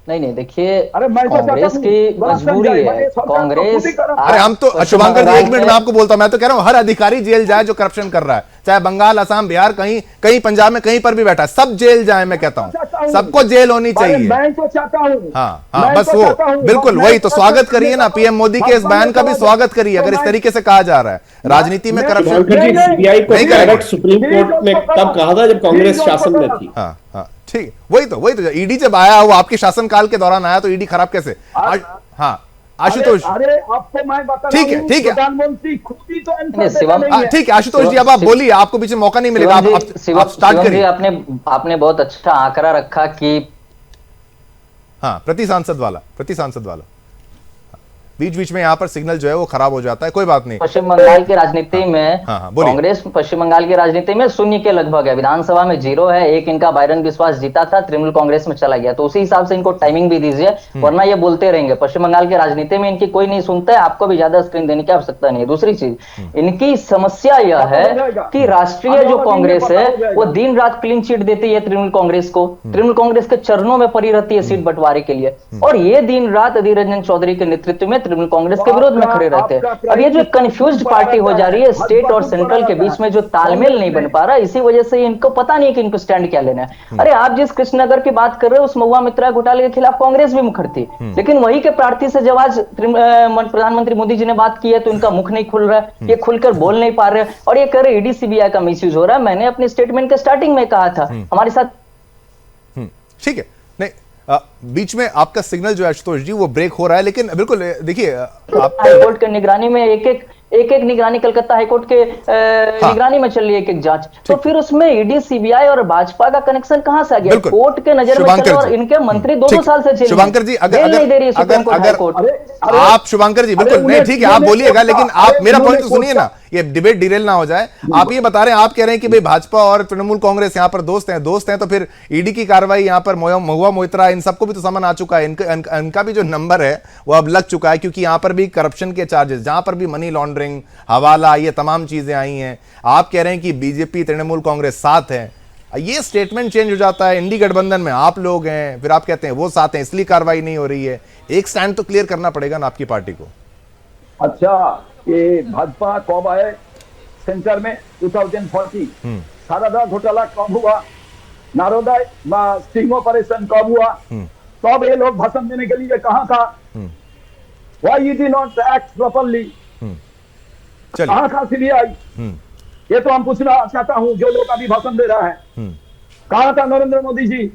नहीं देखिए, अरे मैं तो कांग्रेस चाहता की हूं, मजबूरी बड़ा है। संजय, कांग्रेस अरे हम तो शुभंकर जी, एक मिनट में आपको बोलता हूं, मैं तो कह रहा हूं हर अधिकारी जेल जाए जो करप्शन कर रहा है, चाहे बंगाल, असम, बिहार, कहीं कहीं पंजाब में कहीं पर भी बैठा है, सब जेल जाए। मैं कहता हूं सबको जेल होनी चाहिए। मैं तो चाहता हूं, हाँ, बस वो बिल्कुल वही तो स्वागत करिए ना, पीएम मोदी के इस बयान का भी स्वागत करिए। अगर इस तरीके से कहा जा रहा है राजनीति में करप्शन, सीबीआई को डायरेक्ट सुप्रीम कोर्ट में तब कहा था जब कांग्रेस शासन में थी। हाँ हाँ ठीक, वही तो ईडी जब आया वो आपके शासनकाल के दौरान आया तो ईडी खराब कैसे? हाँ आशुतोष, अरे आपको मैं बता ठीक है प्रधानमंत्री खुद ही तो ठीक है आशुतोष जी, अब आप बोलिए, आपको पीछे मौका नहीं मिलेगा, आप स्टार्ट करिए। आपने बहुत अच्छा आंकड़ा रखा कि हाँ प्रति सांसद वाला बीच बीच में यहाँ पर सिग्नल जो है वो खराब हो जाता है, कोई बात नहीं। पश्चिम बंगाल की राजनीति में कांग्रेस पश्चिम बंगाल की राजनीति में शून्य के लगभग है, विधानसभा में 0 है, एक इनका बायरन विश्वास जीता था, तृणमूल कांग्रेस में चला गया, तो उसी हिसाब से इनको टाइमिंग भी दीजिए, वरना ये बोलते रहेंगे। पश्चिम बंगाल की राजनीति में इनकी कोई नहीं सुनता है, आपको भी ज्यादा स्क्रीन देने की आवश्यकता नहीं है। दूसरी चीज, इनकी समस्या यह है कि राष्ट्रीय जो कांग्रेस है वो दिन रात क्लीन चिट देती है तृणमूल कांग्रेस को, तृणमूल कांग्रेस के चरणों में पड़ी रहती है सीट बंटवारे के लिए, और ये दिन रात अधीर रंजन चौधरी के नेतृत्व में तृणमूल कांग्रेस के में खड़े रहते हैं। अब ये जो कंफ्यूज्ड पार्टी हो जा रही है, स्टेट और सेंट्रल के बीच में जो तालमेल नहीं बन पा रहा, इसी वजह से इनको पता नहीं है कि इनको स्टैंड क्या लेना है। अरे आप जिस कृष्णनगर की बात कर रहे हो, उस महुआ मित्रा घोटाले के खिलाफ कांग्रेस भी मुखर थी, लेकिन वही के प्रार्थी से जब आज प्रधानमंत्री मोदी जी ने बात की है तो इनका मुख नहीं खुल रहा है, ये खुलकर बोल नहीं पा रहे, और ये कह रहे ईडी सीबीआई का मिसयूज हो रहा है। मैंने अपने स्टेटमेंट के स्टार्टिंग में कहा था हमारे साथ, ठीक है, नहीं बीच में आपका सिग्नल जो है आशुतोष जी वो ब्रेक हो रहा है, लेकिन बिल्कुल देखिए हाईकोर्ट के निगरानी में एक निगरानी, कलकत्ता हाईकोर्ट के निगरानी में चल रही है एक जांच, तो फिर उसमें ईडी सीबीआई और भाजपा का कनेक्शन कहां से आ गया? कोर्ट के नजर में चल, और इनके मंत्री 2 साल से जेल शुभंकर जी, अगर नहीं दे रही आप शुभंकर जी बिल्कुल नहीं, ठीक है आप बोलिएगा, लेकिन आप मेरा पॉइंट तो सुनिए ना, ये डिबेट डिरेल ना हो जाए। आप ये बता रहे हैं, आप कह रहे हैं कि भाई भाजपा और तृणमूल कांग्रेस यहाँ पर दोस्त हैं, तो फिर ईडी की कार्रवाई यहाँ पर महुआ मोइत्रा इन सबको भी तो समन आ चुका है, इनका भी जो नंबर है वो अब लग चुका है, क्योंकि यहाँ पर भी करप्शन के चार्जेस, जहां पर भी मनी लॉन्ड्रिंग, हवाला, ये तमाम चीजें आई हैं। आप कह रहे हैं कि बीजेपी तृणमूल कांग्रेस साथ है, ये स्टेटमेंट चेंज हो जाता है, इंडी गठबंधन में आप लोग हैं, फिर आप कहते हैं वो साथ हैं इसलिए कार्रवाई नहीं हो रही है। एक स्टैंड तो क्लियर करना पड़ेगा ना आपकी पार्टी को। अच्छा, ये भाजपा कब आए सेंटर में? 2040 शारदा घोटाला कब हुआ? नारोदय स्टिंग ऑपरेशन कब हुआ? तब ये लोग भाषण देने के लिए कहां था? Why you did not act properly? कहां था सीबीआई? ये तो हम पूछना चाहता हूं, जो लोग अभी भाषण दे रहा है, कहां था नरेंद्र मोदी जी?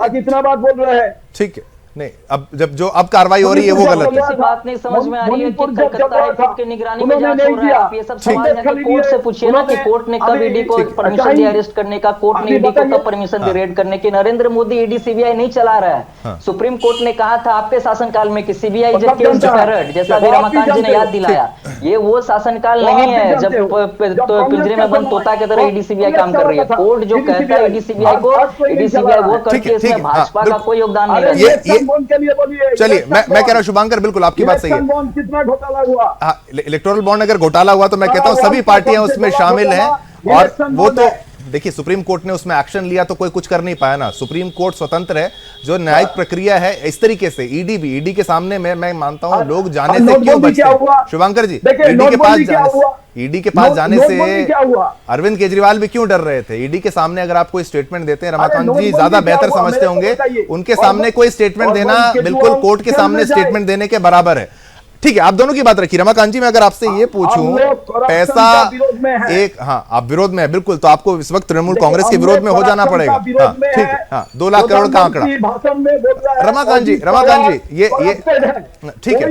आज इतना बात बोल रहे हैं। ठीक है, नहीं अब कार्रवाई हो रही है वो गलत है। बात नहीं समझ में आ रही है कि कलकत्ता हाईकोर्ट की निगरानी में जांच हो रहा है। आप ये सब सवाल जाके कोर्ट से पूछिए ना कि कोर्ट ने कब ईडी को परमिशन दिया अरेस्ट करने का, कोर्ट ने ईडी को कब परमिशन दी रेड करने की। नरेंद्र मोदी ईडी सीबीआई नहीं चला रहा है। सुप्रीम कोर्ट ने कहा था आपके शासनकाल में कि सीबीआई इज अगेंस्ट पैरट, जैसा अभी रमाकांत जी ने याद दिलाया। ये वो शासनकाल नहीं है जब पिंजरे में बंद तोता की तरह ईडी सीबीआई काम कर रही है। कोर्ट जो कहता है ईडी सीबीआई को, ईडी सीबीआई वो करती है, इसमें भाजपा का कोई योगदान नहीं है। चलिए मैं कह रहा हूं शुभंकर, बिल्कुल आपकी बात सही है। कितना घोटाला हुआ? इलेक्टोरल बॉन्ड अगर घोटाला हुआ तो मैं कहता हूं सभी पार्टियां उसमें शामिल हैं, और वो तो देखिए सुप्रीम कोर्ट ने उसमें एक्शन लिया तो कोई कुछ कर नहीं पाया ना। सुप्रीम कोर्ट स्वतंत्र है, जो न्यायिक प्रक्रिया है इस तरीके से ईडी के सामने मैं मानता हूं लोग जाने से क्यों बचते हैं। शुभंकर जी, ईडी के पास जाने से अरविंद केजरीवाल भी क्यों डर रहे थे? ईडी के सामने अगर आप कोई स्टेटमेंट देते हैं, रमाकांत जी ज्यादा बेहतर समझते होंगे, उनके सामने कोई स्टेटमेंट देना बिल्कुल कोर्ट के सामने स्टेटमेंट देने के बराबर है। ठीक है, आप दोनों की बात रखिए। रमाकांत जी, मैं अगर आपसे ये पूछूं, पैसा एक, हाँ आप विरोध में है बिल्कुल, तो आपको इस वक्त तृणमूल कांग्रेस के विरोध में हो जाना पड़ेगा। हाँ ठीक है, हाँ 2 लाख करोड़ का आंकड़ा। रमाकांत जी ये ठीक है,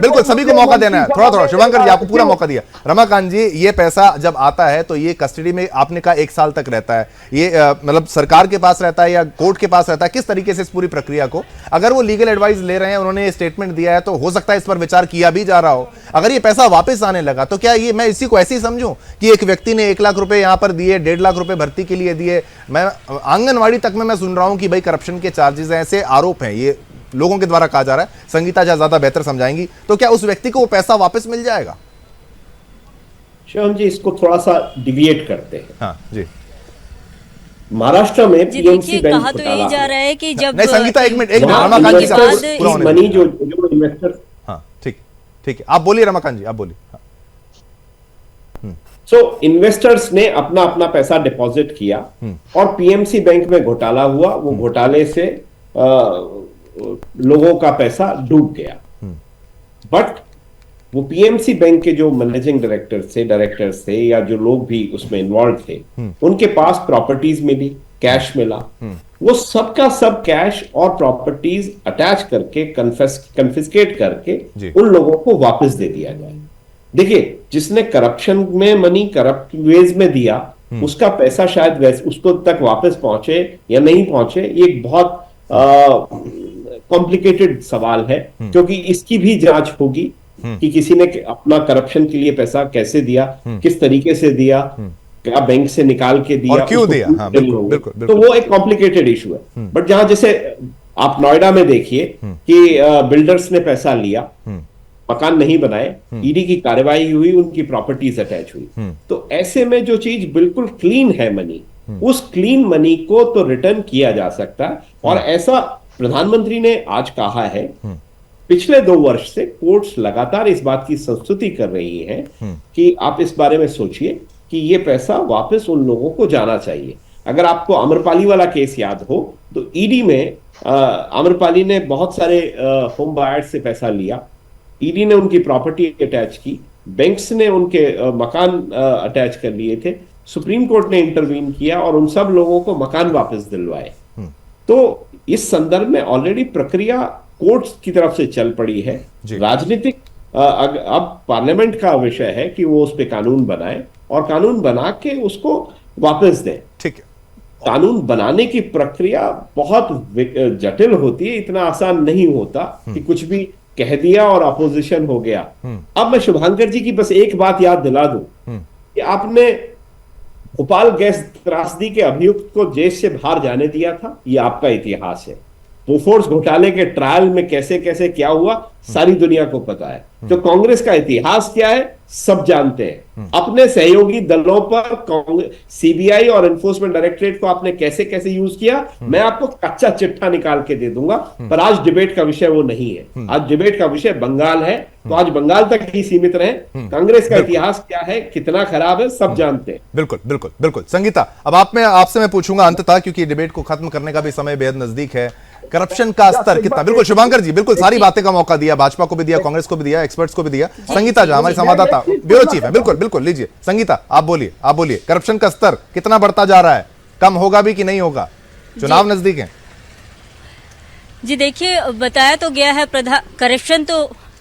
बिल्कुल सभी को मौका देना है, थोड़ा शुभंकर जी आपको पूरा मौका दिया। रमाकांत जी, ये पैसा जब आता है तो ये कस्टडी में आपने कहा 1 साल तक रहता है, ये मतलब सरकार के पास रहता है या कोर्ट के पास रहता है, किस तरीके से इस पूरी प्रक्रिया को, अगर वो लीगल एडवाइस ले रहे हैं, उन्होंने स्टेटमेंट दिया है, तो हो सकता है इस पर विचार किया भी जा रहा हो। अगर ये पैसा वापस आने लगा तो क्या ये मैं इसी को ऐसे ही समझूं कि एक व्यक्ति ने 1 लाख रुपए यहां पर दिए, 1.5 लाख रुपए भर्ती के लिए दिए, मैं आंगनवाड़ी तक में मैं सुन रहा हूं कि भाई करप्शन के चार्जेस हैं, ऐसे आरोप हैं, ये लोगों के द्वारा कहा जा रहा है। संगीता ज्यादा बेहतर समझाएंगी, तो क्या उस व्यक्ति को वो पैसा वापस मिल जाएगा? शिवम जी, इसको थोड़ा सा डिविएट करते हैं। हाँ जी, महाराष्ट्र में जी पीएमसी देखिए, बैंक कहा तो यही जा रहा है कि जब नहीं संगीता एक मिनट रमाकांत जी का पूरा होने मनी जो इन्वेस्टर, हाँ ठीक है, आप बोलिए रमाकांत जी, आप बोलिए। सो इन्वेस्टर्स ने अपना अपना पैसा डिपॉजिट किया और पीएमसी बैंक में घोटाला हुआ, वो घोटाले से लोगों का पैसा डूब गया। बट वो पीएमसी बैंक के जो मैनेजिंग डायरेक्टर्स थे या जो लोग भी उसमें इन्वॉल्व थे, उनके पास प्रॉपर्टीज मिली, कैश मिला, वो सबका सब कैश और प्रॉपर्टीज अटैच करके कन्फिस्केट करके उन लोगों को वापस दे दिया जाए। देखिए, जिसने करप्शन में मनी करप्ट वेज में दिया, उसका पैसा शायद उसको तक वापस पहुंचे या नहीं पहुंचे, ये एक बहुत कॉम्प्लिकेटेड सवाल है, क्योंकि इसकी भी जांच होगी कि किसी ने अपना करप्शन के लिए पैसा कैसे दिया, किस तरीके से दिया, क्या बैंक से निकाल के दिया, और क्यों दिया। हाँ, बिल्कुल। तो वो एक कॉम्प्लिकेटेड इशू है। बट जहां जैसे आप नोएडा में देखिए कि बिल्डर्स ने पैसा लिया, मकान नहीं बनाए, ईडी की कार्रवाई हुई, उनकी प्रॉपर्टीज अटैच हुई। तो ऐसे में जो चीज बिल्कुल क्लीन है मनी, उस क्लीन मनी को तो रिटर्न किया जा सकता है। और ऐसा प्रधानमंत्री ने आज कहा है। पिछले 2 वर्ष से कोर्ट्स लगातार इस बात की संस्तुति कर रही हैं कि आप इस बारे में सोचिए कि ये पैसा वापस उन लोगों को जाना चाहिए। अगर आपको आम्रपाली वाला केस याद हो, तो ईडी में आम्रपाली ने बहुत सारे होम बायर्स से पैसा लिया, ईडी ने उनकी प्रॉपर्टी अटैच की, बैंक्स ने उनके मकान अटैच कर लिए थे, सुप्रीम कोर्ट ने इंटरवीन किया और उन सब लोगों को मकान वापस दिलवाए। तो इस संदर्भ में ऑलरेडी प्रक्रिया कोर्ट्स की तरफ से चल पड़ी है। राजनीतिक अब पार्लियामेंट का विषय है कि वो उस पे कानून बनाए और कानून बना के उसको वापस दें। ठीक है, कानून बनाने की प्रक्रिया बहुत जटिल होती है, इतना आसान नहीं होता कि कुछ भी कह दिया और अपोजिशन हो गया। अब मैं शुभांकर जी की बस एक बात याद दिला दूं कि आपने भोपाल गैस त्रासदी के अभियुक्त को जेल से बाहर जाने दिया था, ये आपका इतिहास है। बोफोर्स घोटाले के ट्रायल में कैसे कैसे क्या हुआ, सारी दुनिया को पता है। तो कांग्रेस का इतिहास क्या है, सब जानते हैं। अपने सहयोगी दलों पर सीबीआई और एनफोर्समेंट डायरेक्टरेट को आपने कैसे कैसे यूज किया, मैं आपको कच्चा चिट्ठा निकाल के दे दूंगा। पर आज डिबेट का विषय वो नहीं है। आज डिबेट का विषय बंगाल है, तो आज बंगाल तक ही सीमित रहे। कांग्रेस का इतिहास क्या है, कितना खराब है, सब जानते हैं। बिल्कुल। संगीता, अब आपसे मैं पूछूंगा अंततः, क्योंकि डिबेट को खत्म करने का भी समय बेहद नजदीक है। करप्शन का स्तर कितना, बिल्कुल शुभांकर जी, बिल्कुल सारी बातें का मौका दिया, भाजपा को भी दिया, कांग्रेस को भी दिया, एक्सपर्ट्स को भी दिया। संगीता जी हमारी संवाददाता, ब्यूरो चीफ है, बिल्कुल लीजिए। संगीता आप बोलिए करप्शन का स्तर कितना बढ़ता जा रहा है, कम होगा भी कि नहीं होगा, चुनाव नजदीक है। जी देखिए, बताया तो गया है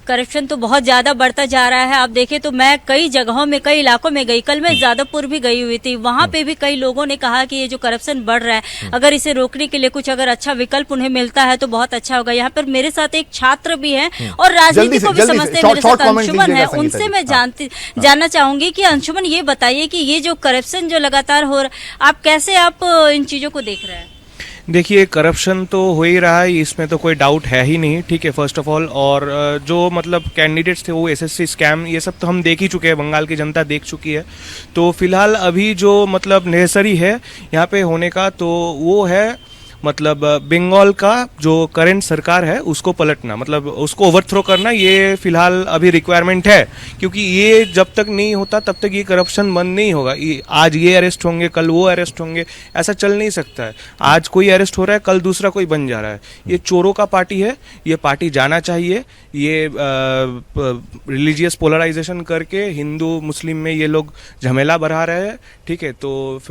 करप्शन तो बहुत ज्यादा बढ़ता जा रहा है। आप देखें तो मैं कई जगहों में, कई इलाकों में गई, कल मैं जादवपुर भी गई हुई थी, वहां पे भी कई लोगों ने कहा कि ये जो करप्शन बढ़ रहा है, अगर इसे रोकने के लिए कुछ अगर अच्छा विकल्प उन्हें मिलता है तो बहुत अच्छा होगा। यहाँ पर मेरे साथ एक छात्र भी हैं और राजनीति को भी समझते हैं, मेरे साथ अंशुमन है, उनसे मैं जानना चाहूंगी कि अंशुमन ये बताइए कि ये जो करप्शन जो लगातार हो रहा, आप कैसे इन चीजों को देख रहे हैं? देखिए, करप्शन तो हो ही रहा है, इसमें तो कोई डाउट है ही नहीं, ठीक है, फर्स्ट ऑफ ऑल। और जो मतलब कैंडिडेट्स थे वो एसएससी स्कैम, ये सब तो हम देख ही चुके हैं, बंगाल की जनता देख चुकी है। तो फिलहाल अभी जो मतलब नेसेसरी है यहाँ पे होने का, तो वो है मतलब बंगाल का जो करंट सरकार है उसको पलटना, मतलब उसको ओवरथ्रो करना, ये फिलहाल अभी रिक्वायरमेंट है, क्योंकि ये जब तक नहीं होता तब तक ये करप्शन बंद नहीं होगा। आज ये अरेस्ट होंगे, कल वो अरेस्ट होंगे, ऐसा चल नहीं सकता है। आज कोई अरेस्ट हो रहा है, कल दूसरा कोई बन जा रहा है। ये चोरों का पार्टी है, ये पार्टी जाना चाहिए। ये रिलीजियस पोलराइजेशन करके हिंदू मुस्लिम में ये लोग झमेला बढ़ा रहे हैं, ठीक है। तो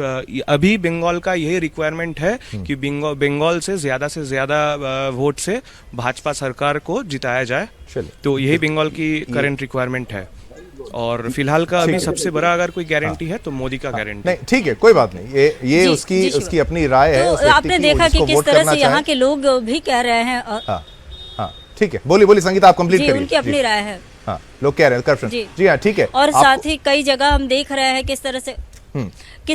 अभी बंगाल का यही रिक्वायरमेंट है कि बंगाल से ज्यादा वोट से भाजपा सरकार को जिताया जाए। तो यही बंगाल की करंट रिक्वायरमेंट है। और फिलहाल का अभी सबसे बड़ा अगर कोई गारंटी है तो मोदी का गारंटी। नहीं, ठीक है, कोई बात नहीं, ये उसकी अपनी राय है। तो आपने देखा कि किस तरह से यहाँ के लोग भी कह रहे हैं। हाँ, ठीक है, बोलिए संगीता, आप कंप्लीट करिए। उनकी अपनी राय है। हाँ, लोग कह रहे हैं करप्शन। जी हाँ, ठीक है। और साथ ही कई जगह हम देख रहे हैं किस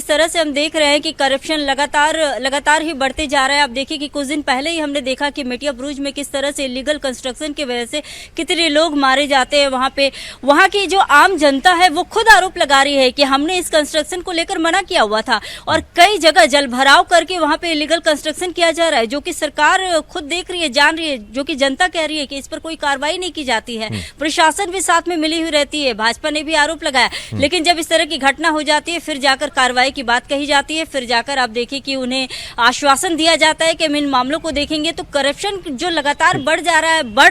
तरह से हम देख रहे हैं कि करप्शन लगातार ही बढ़ते जा रहा है। आप देखिए कि कुछ दिन पहले ही हमने देखा कि मेटिया ब्रुज में किस तरह से इलीगल कंस्ट्रक्शन की वजह से कितने लोग मारे जाते हैं। वहां की जो आम जनता है वो खुद आरोप लगा रही है कि हमने इस कंस्ट्रक्शन को लेकर मना किया हुआ था, और कई जगह जलभराव करके वहां पे इलीगल कंस्ट्रक्शन किया जा रहा है, जो कि सरकार खुद देख रही है, जान रही है, जो कि जनता कह रही है कि इस पर कोई कार्रवाई नहीं की जाती है। प्रशासन भी साथ में मिली हुई रहती है, भाजपा ने भी आरोप लगाया। लेकिन जब इस तरह की घटना हो जाती है, फिर जाकर कार्रवाई की बात कही जाती है, फिर जाकर आप देखिए कि उन्हें आश्वासन दिया जाता है कि हम इन मामलों को देखेंगे। तो करप्शन जो लगातार बढ़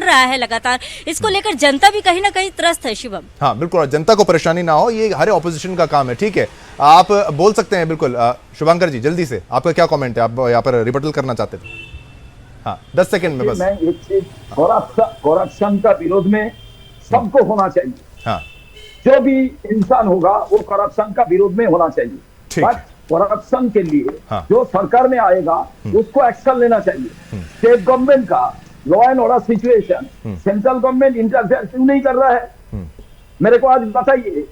रहा है लगातार, इसको लेकर जनता भी कहीं ना कहीं त्रस्त है। शिवम, हाँ बिल्कुल, जनता को परेशानी ना हो, ये हर ऑपोजिशन का काम है। ठीक है, आप बोल सकते हैं बिल्कुल। शुभंकर जी, जल्दी से आपका क्या कमेंट है? आप यहाँ पर रिबटल करना चाहते थे? हाँ, 10 सेकंड में बस। मैं एक चीज, करप्शन का विरोध में सबको होना चाहिए। हाँ, जो भी इंसान होगा वो करप्शन का विरोध में होना चाहिए। बट करप्शन के लिए जो सरकार में आएगा उसको एक्शन लेना चाहिए। स्टेट गवर्नमेंट का law and order situation, central government interfere क्यों नहीं कर रहा है? मेरे को आज बताइए,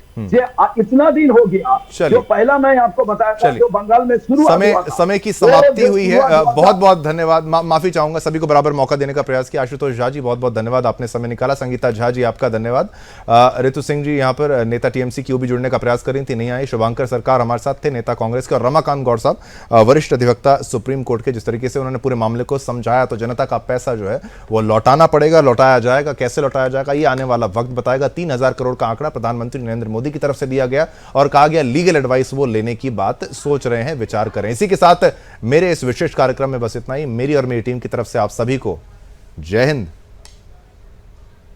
इतना दिन हो गया, जो पहला मैं आपको बताया था, जो बंगाल में शुरू समय की समाप्ति हुई है। बहुत बहुत धन्यवाद। माफी चाहूंगा, सभी को बराबर मौका देने का प्रयास किया। आशुतोष झा जी, बहुत बहुत धन्यवाद, आपने समय निकाला। संगीता झा जी, आपका धन्यवाद। ऋतु सिंह जी यहाँ पर नेता टीएमसी की भी जुड़ने का प्रयास कर रही थी, नहीं आई। शुभांकर सरकार हमारे साथ थे, नेता कांग्रेस के। और रमाकांत गौड़ साहब, वरिष्ठ अधिवक्ता सुप्रीम कोर्ट के। जिस तरीके से उन्होंने पूरे मामले को समझाया, तो जनता का पैसा जो है वो लौटाना पड़ेगा, लौटाया जाएगा। कैसे लौटाया जाएगा ये आने वाला वक्त बताएगा। 3000 करोड़ का आंकड़ा प्रधानमंत्री नरेंद्र मोदी की तरफ से दिया गया और कहा गया लीगल एडवाइस वो लेने की बात सोच रहे हैं, विचार करें। इसी के साथ मेरे इस विशेष कार्यक्रम में बस इतना ही। मेरी और मेरी टीम की तरफ से आप सभी को जय हिंद।